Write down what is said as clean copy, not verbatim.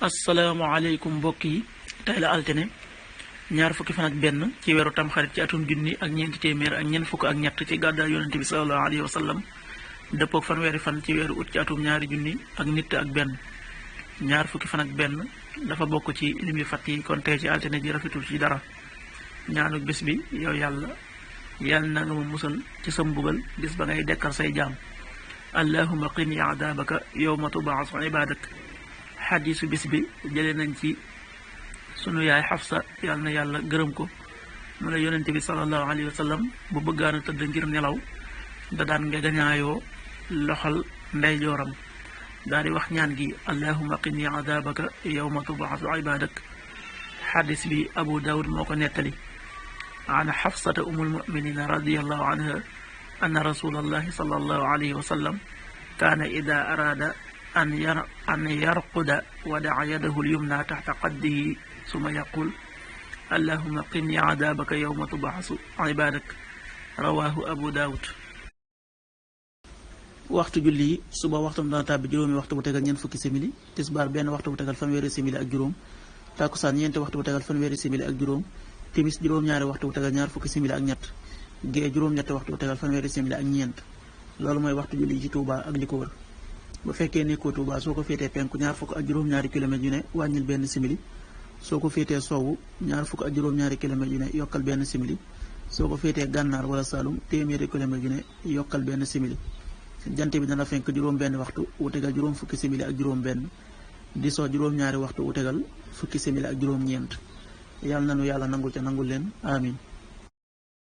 asalaamaaleykum mbokk yi tey la altine ñaar fukki fan ak benn ci weeru tamxarit ci atum junni ak ñeenti téeméer ak ñeent fukk ak ñett ci gàddaay yonente bi sallallahu alayhi wa sallam dëppook fanweeri fan ci weeru ut ci atum ñaari junni ak nit ak benn ñaar fukki fan ak benn dafa bokk ci lim yu fàtt yi kon tey ci altine ji rafetul ci dara ñaanu bés bi yow yàlla na nga ma musal ci sa mbugal bis ba ngay dekkal say jaam allahuma qini adabaka yowma tubaasu ibadak xadiisu bis bi jëlee nañ ci sunu yaay Xafsa yàlla na yàlla gërëm ko mu ne yonente bi sallallahu alayhi wa sallam bu bëggaana tëdd ngir nelaw da daan nga gañaayoo loxal ndeyjooram daal di wax ñaan gi allahuma qini adabaka yowma tubaasu ibadak xadis bi Abu Dawud moo ko nettali an Xafsata umul muminina radiallahu anha anna rasulallahi sallallahu alayhi wa sallam kaana ida araada an yarquda wadaca yadahu lyumna taxta qaddihi suma yaqul allahuma qini adabaka yowma tubaxasu ibadak rawahu Abu Dawud. waxtu julli yi suba waxtam dana tàbbi juróomi waxtu bu tegal ñeent fukki simili, tisbaar benn waxtu bu tegal fanweeri simili ak juróom, takkusaan ñeenti waxtu bu tegal fanweeri simili ak juróom, timis juróom-ñaari waxtu bu tegal ñaar fukki simili ak ñett, gee juróom-ñetti waxtu bu tegal fanweeri simili ak ñeent. loolu mooy waxtu julli ci Touba ak li ko wër. bu fekkee nekkoo Touba soo ko féetee penku ñaar fukk ak juróom-ñaari kilomètres yu ne wàññil benn simili, soo ko féetee sowwu ñaar fukk ak juróom-ñaari kilomètres yu ne yokkal benn simili, soo ko féetee gànnaar wala Saalum téeméeri kilomètres yu ne yokkal benn simili. jant bi dana fenk juróom benn waxtu wu tegal juróom fukki simili ak juróom benn, di soo juróom-ñaari waxtu wu tegal fukki simili ak juróom ñeent. yàlla nanu yàlla nangul ca nangul leen amin